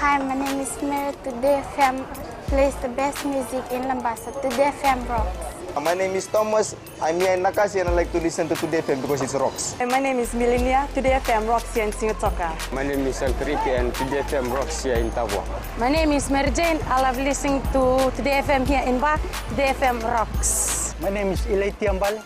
Hi, my name is Mary. Today FM plays the best music in Lambasa. Today FM rocks. My name is Thomas. I'm here in Nakasi and I like to listen to Today FM because it rocks. My name is Milenia. Today FM rocks here in Singatoka. My name is Sankriti and Today FM rocks here in Tabwa. My name is Mary Jane. I love listening to Today FM here in Ba. Today FM rocks. My name is Ilay Tiambal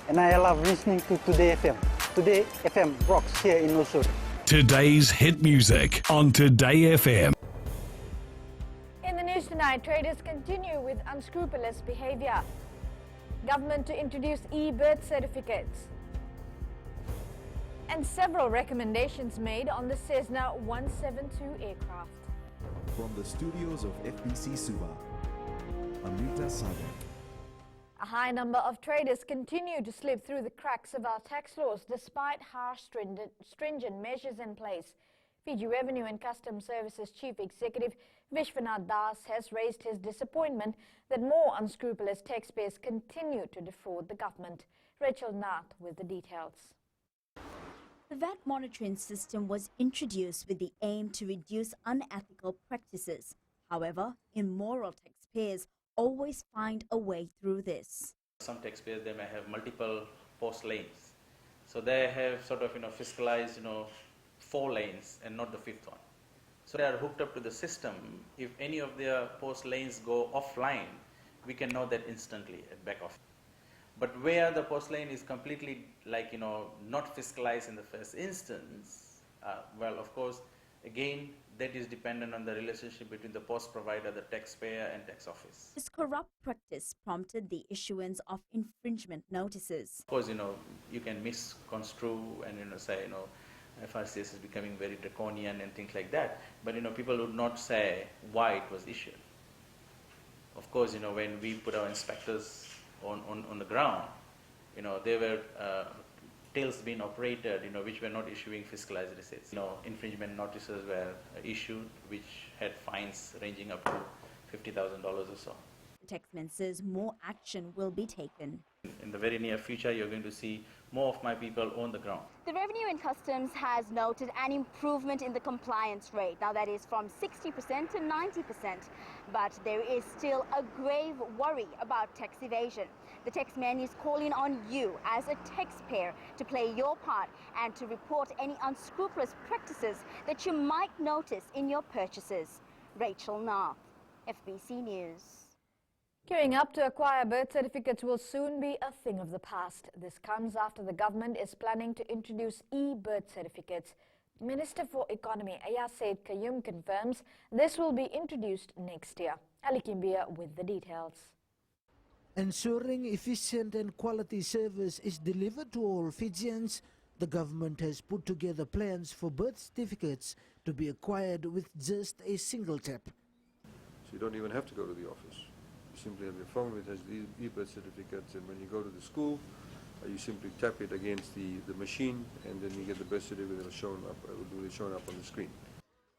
and I love listening to Today FM. Today FM rocks here in Usur. Today's hit music on Today FM. In the news tonight, traders continue with unscrupulous behavior. Government to introduce e-birth certificates. And several recommendations made on the Cessna 172 aircraft. From the studios of FBC Suba, Amrita Sagar. A high number of traders continue to slip through the cracks of our tax laws despite harsh stringent measures in place. Fiji Revenue and Customs Services Chief Executive Vishwanath Das has raised his disappointment that more unscrupulous taxpayers continue to defraud the government. Rachel Nath with the details. The VAT monitoring system was introduced with the aim to reduce unethical practices. However, immoral taxpayers always find a way through this. Some taxpayers, they may have multiple post lanes. So they have sort of, fiscalized, 4 lanes and not the 5th one. So they are hooked up to the system. If any of their post lanes go offline, we can know that instantly at back office. But where the post lane is completely not fiscalized in the first instance, well, of course, again, that is dependent on the relationship between the post provider, the taxpayer and tax office. This corrupt practice prompted the issuance of infringement notices. Of course, you can misconstrue and say, FRCS is becoming very draconian and things like that. But people would not say why it was issued. Of course, when we put our inspectors on the ground, they were tills being operated, which were not issuing fiscalized receipts. Infringement notices were issued, which had fines ranging up to $50,000 or so. The taxman says more action will be taken. In the very near future, you're going to see more of my people on the ground. The Revenue and Customs has noted an improvement in the compliance rate. Now that is from 60% to 90%. But there is still a grave worry about tax evasion. The taxman is calling on you as a taxpayer to play your part and to report any unscrupulous practices that you might notice in your purchases. Rachel Nath, FBC News. Queuing up to acquire birth certificates will soon be a thing of the past. This comes after the government is planning to introduce e-birth certificates. Minister for Economy Ayasaid Qayyum confirms this will be introduced next year. Ali Kimbia with the details. Ensuring efficient and quality service is delivered to all Fijians, the government has put together plans for birth certificates to be acquired with just a single tap. So you don't even have to go to the office. You simply have your phone which has the e-birth certificates, and when you go to the school, you simply tap it against the machine, and then you get the birth certificate. It will shown up on the screen.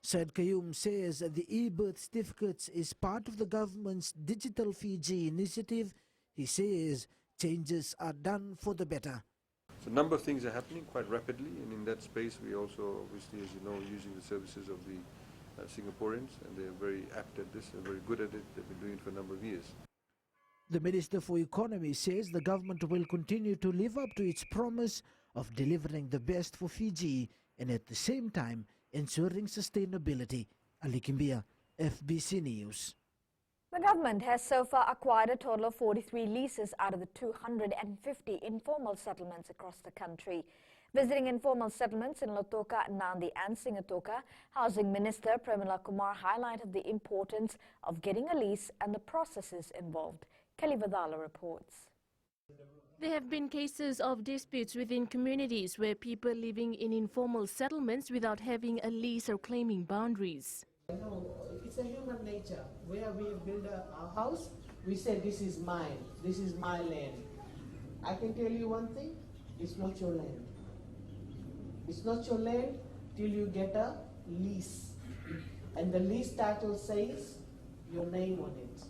Said Qayyum says that the e-birth certificates is part of the government's Digital Fiji initiative. He says changes are done for the better. So a number of things are happening quite rapidly, and in that space we also, obviously, as you know, using the services of the Singaporeans, and they're very apt at this, they're very good at it, they've been doing it for a number of years. The Minister for Economy says the government will continue to live up to its promise of delivering the best for Fiji and at the same time ensuring sustainability. Ali Kimbia, FBC News. The government has so far acquired a total of 43 leases out of the 250 informal settlements across the country. Visiting informal settlements in Lautoka, Nadi and Singatoka, Housing Minister Premila Kumar highlighted the importance of getting a lease and the processes involved. Kelly Vadala reports. There have been cases of disputes within communities where people living in informal settlements without having a lease or claiming boundaries. It's a human nature. Where we build our house, we say this is mine, this is my land. I can tell you one thing, it's not your land. It's not your land till you get a lease. And the lease title says your name on it.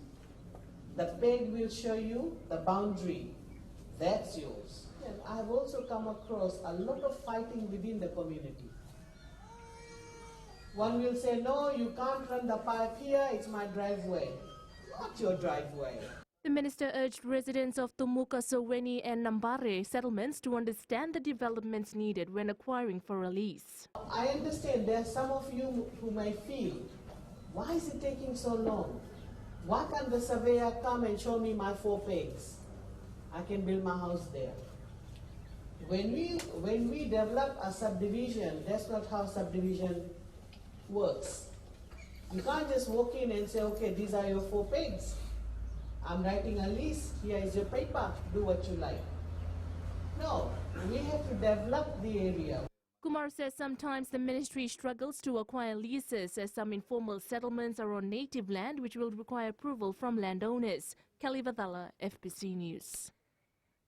The peg will show you the boundary. That's yours. And I've also come across a lot of fighting within the community. One will say, no, you can't run the pipe here, it's my driveway. Not your driveway. The minister urged residents of Tomuka, Soweni and Nambare settlements to understand the developments needed when acquiring for a lease. I understand there are some of you who may feel, why is it taking so long? Why can't the surveyor come and show me my 4 pegs? I can build my house there. When we develop a subdivision, that's not how subdivision works. You can't just walk in and say, okay, these are your 4 pegs. I'm writing a lease, here is your paper, do what you like. No, we have to develop the area. Kumar says sometimes the ministry struggles to acquire leases as some informal settlements are on native land which will require approval from landowners. Kelly Vadala, FBC News.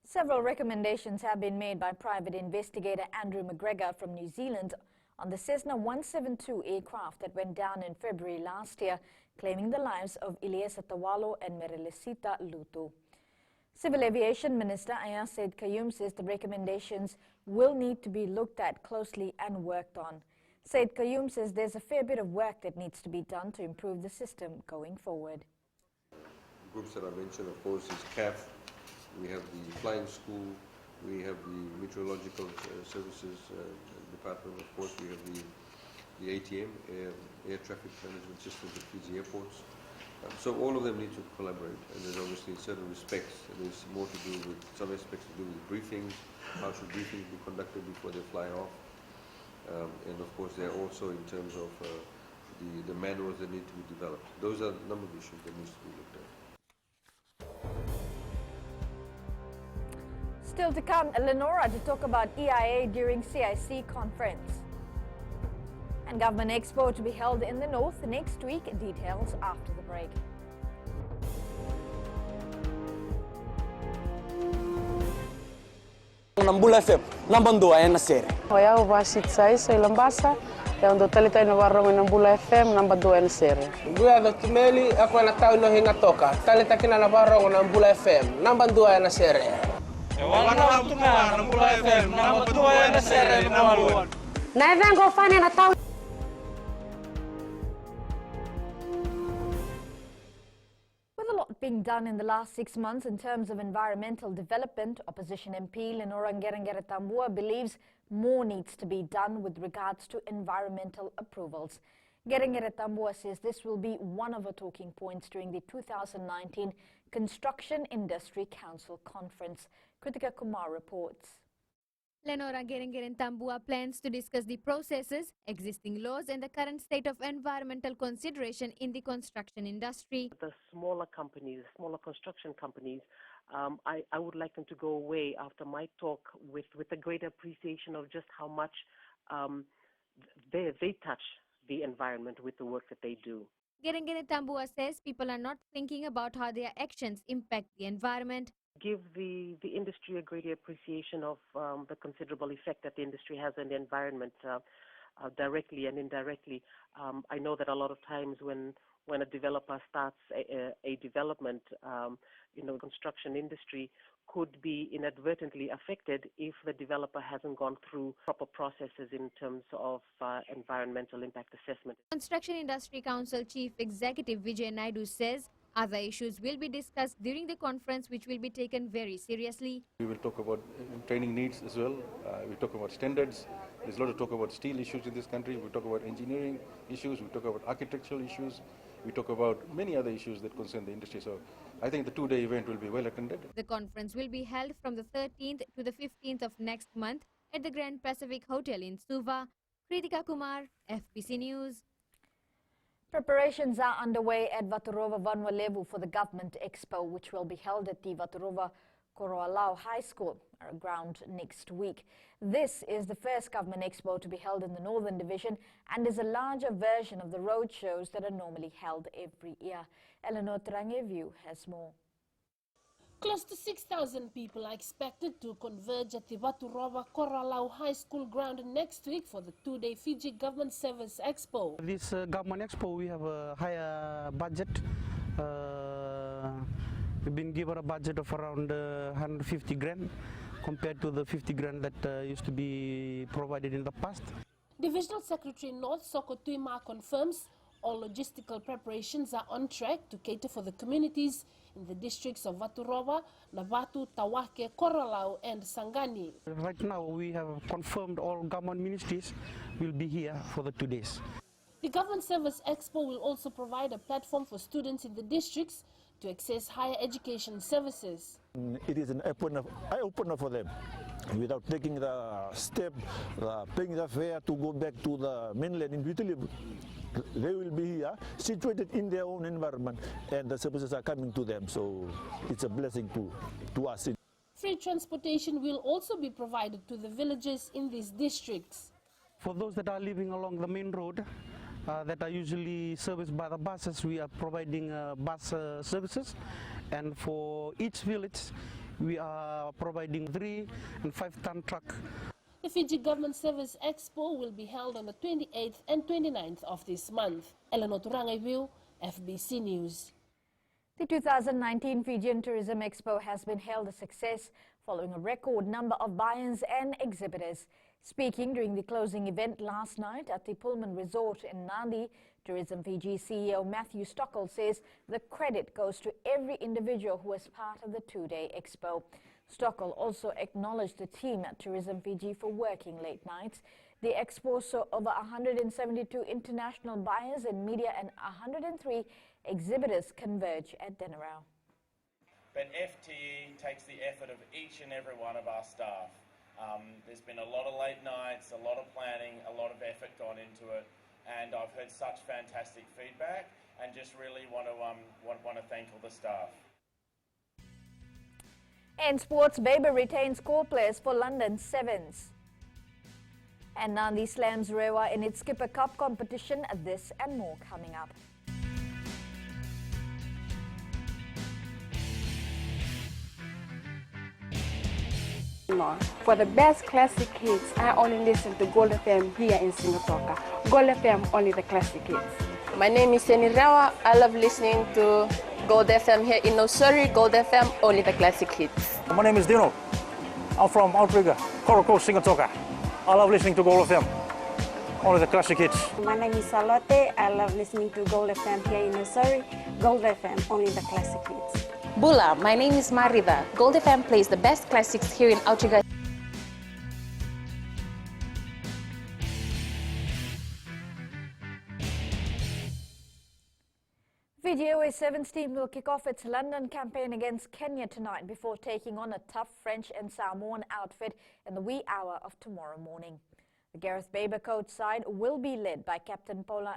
Several recommendations have been made by private investigator Andrew McGregor from New Zealand on the Cessna 172 aircraft that went down in February last year, claiming the lives of Ilyesa Tawalo and Merelisita Lutu. Civil Aviation Minister Aya Said Kayum says the recommendations will need to be looked at closely and worked on. Said Kayum says there's a fair bit of work that needs to be done to improve the system going forward. Groups that I mentioned, of course, is CAF. We have the flying school. We have the meteorological services department. Of course, we have the ATM, air traffic management systems at Fiji airports. So all of them need to collaborate, and there's obviously in certain respects, there's more to do with, some aspects to do with briefings, how should briefings be conducted before they fly off, and of course there are also in terms of the manuals that need to be developed. Those are a number of issues that needs to be looked at. Still to come, Lenora to talk about EIA during CIC conference. And Government Expo to be held in the north next week. Details after the break. Nambula FM, nambandua ya nasere. Oya uvasit sai so ilambasa, ya ndo talita ina warong Nambula FM nambandua ya nasere. Buya do tumeli ako na tao no hinga toka. Talita kina na warong Nambula FM, nambandua ya nasere. Wana tunga Nambula FM, nambandua ya nasere nambuan. Na vengo fani na tao. Being done in the last 6 months in terms of environmental development, opposition MP Lenora Ngerengere-Tambua believes more needs to be done with regards to environmental approvals. Ngerengere-Tambua says this will be one of her talking points during the 2019 Construction Industry Council Conference. Kritika Kumar reports. Lenora Ngerengere-Tambua plans to discuss the processes, existing laws and the current state of environmental consideration in the construction industry. The smaller companies, smaller construction companies, I would like them to go away after my talk with a greater appreciation of just how much they touch the environment with the work that they do. Ngerengere-Tambua says people are not thinking about how their actions impact the environment. Give the industry a greater appreciation of the considerable effect that the industry has on the environment, directly and indirectly. I know that a lot of times when a developer starts a development, construction industry could be inadvertently affected if the developer hasn't gone through proper processes in terms of environmental impact assessment. Construction Industry Council Chief Executive Vijay Naidu says other issues will be discussed during the conference, which will be taken very seriously. We will talk about training needs as well. We talk about standards. There's a lot of talk about steel issues in this country. We talk about engineering issues. We talk about architectural issues. We talk about many other issues that concern the industry. So I think the two-day event will be well attended. The conference will be held from the 13th to the 15th of next month at the Grand Pacific Hotel in Suva. Kritika Kumar, FBC News. Preparations are underway at Vaturowa Vanwalevu for the Government Expo, which will be held at the Vaturowa Koroalau High School ground next week. This is the first Government Expo to be held in the Northern Division and is a larger version of the road shows that are normally held every year. Eleanor Trangeviu has more. Close to 6,000 people are expected to converge at the Vaturowa Koroalau High School ground next week for the two-day Fiji Government Service Expo. This Government Expo, we have a higher budget. We've been given a budget of around 150 grand compared to the 50 grand that used to be provided in the past. Divisional Secretary North Soko Tuima confirms all logistical preparations are on track to cater for the communities in the districts of Vaturoba, Navatu, Tawake, Korolau and Sangani. Right now we have confirmed all government ministries will be here for the 2 days. The Government Service Expo will also provide a platform for students in the districts to access higher education services. It is an eye-opener for them. Without taking the step, paying the fare to go back to the mainland in Vitulibu, they will be here, situated in their own environment, and the services are coming to them. So it's a blessing to us. Free transportation will also be provided to the villages in these districts. For those that are living along the main road, that are usually serviced by the buses, we are providing bus services, and for each village we are providing 3 and 5 ton truck. The Fiji Government Service Expo will be held on the 28th and 29th of this month. Eleanor Turangaiwiu, FBC News. The 2019 Fijian Tourism Expo has been held a success following a record number of buyers and exhibitors. Speaking during the closing event last night at the Pullman Resort in Nadi, Tourism Fiji CEO Matthew Stockel says the credit goes to every individual who was part of the two-day expo. Stockel also acknowledged the team at Tourism Fiji for working late nights. The expo saw over 172 international buyers and media and 103 exhibitors converge at Denarau. But FTE takes the effort of each and every one of our staff. There's been a lot of late nights, a lot of planning, a lot of effort gone into it, and I've heard such fantastic feedback and just really want to thank all the staff. And sports, Baber retains core players for London Sevens. And Nandi slams Rewa in its Skipper Cup competition. This and more coming up. For the best classic hits, I only listen to Gold FM here in Singapore. Gold FM, only the classic hits. My name is Seni Rawa. I love listening to Gold FM here in Nosuri. Gold FM, only the classic hits. My name is Dino. I'm from Outrigger, Coral Coast, Singapore. I love listening to Gold FM, only the classic hits. My name is Salote. I love listening to Gold FM here in Nosuri. Gold FM, only the classic hits. Bula, my name is Marida. Gold FM plays the best classics here in Outrigger. Fiji Airways Sevens team will kick off its London campaign against Kenya tonight before taking on a tough French and Samoan outfit in the wee hour of tomorrow morning. The Gareth Baber coach side will be led by Captain Paula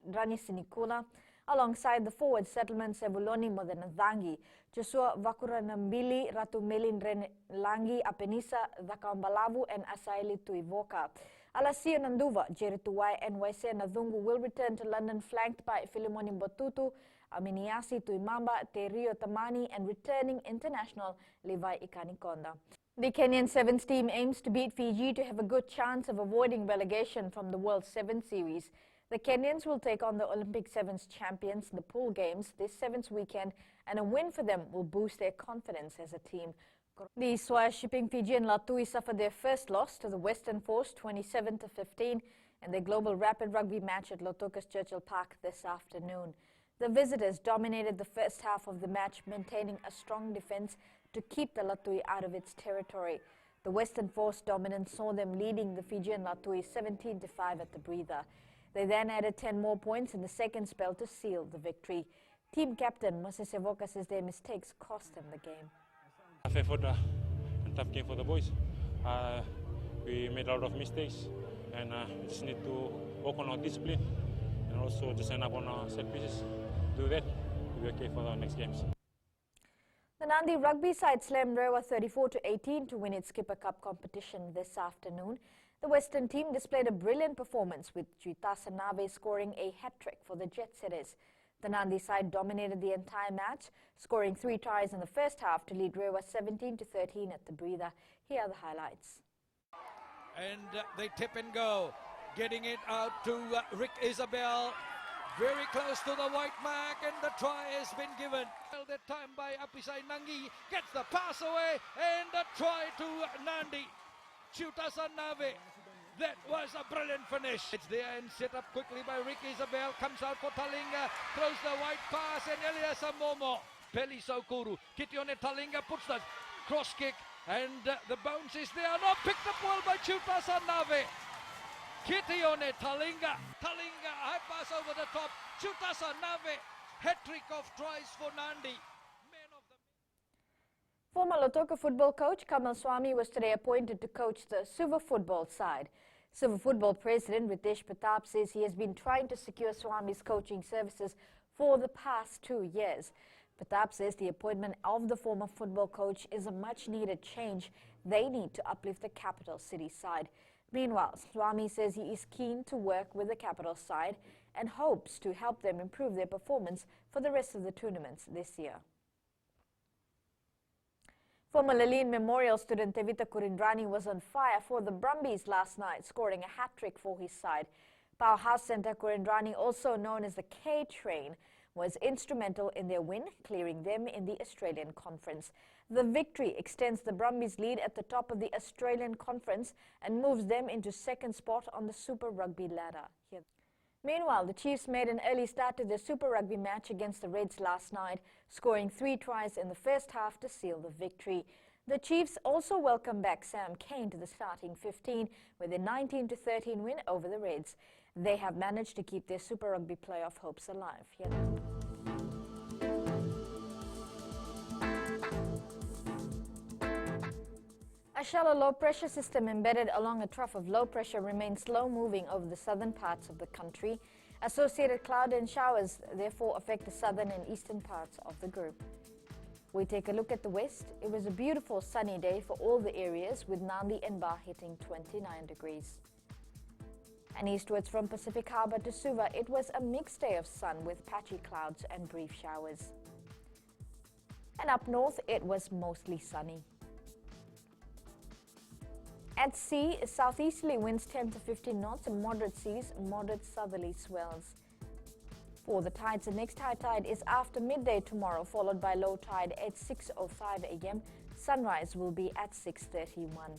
Ranisinikula, alongside the forward settlements Evuloni Modenathangi, Joshua Vakuranambili, Ratumelin Langi, Apenisa Vakambalavu and Asaili Tuivoka. Alasio Nanduva, Jerituwai and Waise Nadhungu will return to London flanked by Filimoni Botutu, Aminiasi Tuimamba, Terio Tamani and returning international Levi Ikanikonda. The Kenyan Sevens team aims to beat Fiji to have a good chance of avoiding relegation from the World Sevens Series. The Kenyans will take on the Olympic Sevens champions in the pool games this Sevens weekend, and a win for them will boost their confidence as a team. The Swire-shipping Fijian Latui suffered their first loss to the Western Force 27-15 in their global rapid rugby match at Lotokas Churchill Park this afternoon. The visitors dominated the first half of the match, maintaining a strong defense to keep the Latui out of its territory. The Western Force dominance saw them leading the Fijian Latui 17-5 at the breather. They then added 10 more points in the second spell to seal the victory. Team captain Moses Evoka says their mistakes cost them the game. Tough effort and tough game for the boys. We made a lot of mistakes, and we just need to work on our discipline and also just end up on our set pieces. Do that, we'll be okay for the next games. The Nandi rugby side slammed Rewa 34-18 to win its Skipper Cup competition this afternoon. The Western team displayed a brilliant performance, with Juitasa Nave scoring a hat-trick for the Jet Setters. The Nandi side dominated the entire match, scoring 3 tries in the first half to lead Rewa 17-13 at the breather. Here are the highlights. And they tip and go, getting it out to Rick Isabel. Very close to the white mark, and the try has been given. That time by Apisai Nangi, gets the pass away, and the try to Nandi. Juitasa Nave That was a brilliant finish. It's there and set up quickly by Rick Isabel. Comes out for Talinga. Throws the wide pass and Elias Amomo. Peli Saukuru. Kitione Talinga puts the cross kick. And the bounce is there. No, picked up well by Chutasa Nave. Kitione Talinga. Talinga, high pass over the top. Chutasa Nave. Hat-trick of tries for Nandi. Former Lautoka football coach Kamal Swami was today appointed to coach the Suva football side. Suva football president Ritesh Pratap says he has been trying to secure Swami's coaching services for the past 2 years. Pratap says the appointment of the former football coach is a much-needed change. They need to uplift the capital city side. Meanwhile, Swami says he is keen to work with the capital side and hopes to help them improve their performance for the rest of the tournaments this year. Former Laline Memorial student Tevita Kurindrani was on fire for the Brumbies last night, scoring a hat-trick for his side. Powerhouse centre Kurindrani, also known as the K-Train, was instrumental in their win, clearing them in the Australian Conference. The victory extends the Brumbies' lead at the top of the Australian Conference and moves them into second spot on the Super Rugby ladder. Meanwhile, the Chiefs made an early start to their Super Rugby match against the Reds last night, scoring 3 tries in the first half to seal the victory. The Chiefs also welcomed back Sam Cane to the starting 15 with a 19-13 win over the Reds. They have managed to keep their Super Rugby playoff hopes alive. A shallow low-pressure system embedded along a trough of low pressure remains slow-moving over the southern parts of the country. Associated cloud and showers therefore affect the southern and eastern parts of the group. We take a look at the west. It was a beautiful sunny day for all the areas, with Nandi and Ba hitting 29 degrees. And eastwards from Pacific Harbour to Suva, it was a mixed day of sun with patchy clouds and brief showers. And up north, it was mostly sunny. At sea, southeasterly winds 10 to 15 knots and moderate seas, moderate southerly swells. For the tides, the next high tide is after midday tomorrow, followed by low tide at 6:05 a.m. Sunrise will be at 6:31.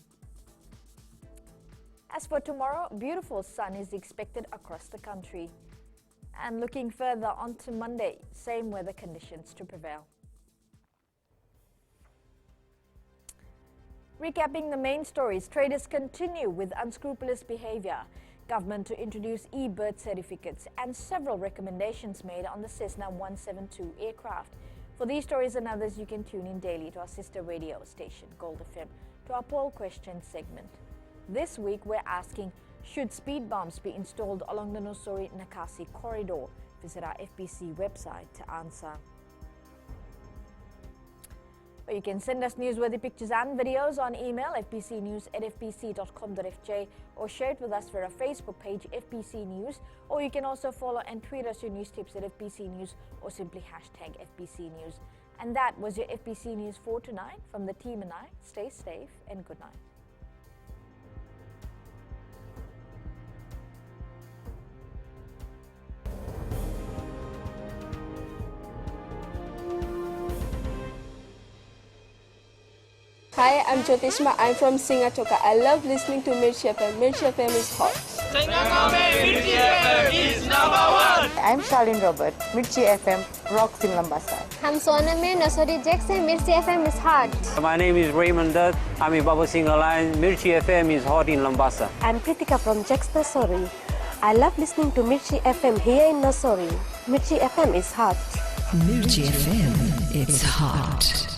As for tomorrow, beautiful sun is expected across the country. And looking further on to Monday, same weather conditions to prevail. Recapping the main stories, traders continue with unscrupulous behavior. Government to introduce e-birth certificates and several recommendations made on the Cessna 172 aircraft. For these stories and others, you can tune in daily to our sister radio station, Gold FM, to our poll question segment. This week, we're asking, should speed bumps be installed along the Nosori-Nakasi corridor? Visit our FBC website to answer. Or you can send us newsworthy pictures and videos on email fbcnews@fbc.com.fj or share it with us via our Facebook page FBC News, or you can also follow and tweet us your news tips at FBC News or simply hashtag FBC News. And that was your FBC News for tonight. From the team and I, stay safe and good night. Hi, I'm Jyotishma. I'm from Singatoka. I love listening to Mirchi FM. Mirchi FM is hot. Mirchi FM is #1. I'm Charlene Robert. Mirchi FM rocks in Lambasa. I'm Soname Nosori Jackson. Mirchi FM is hot. My name is Raymond Dutt. I'm in Baba Singh Alliance. Mirchi FM is hot in Lambasa. I'm Kritika from Jackson Nosori. I love listening to Mirchi FM here in Nosori. Mirchi FM is hot. Mirchi FM, it's hot.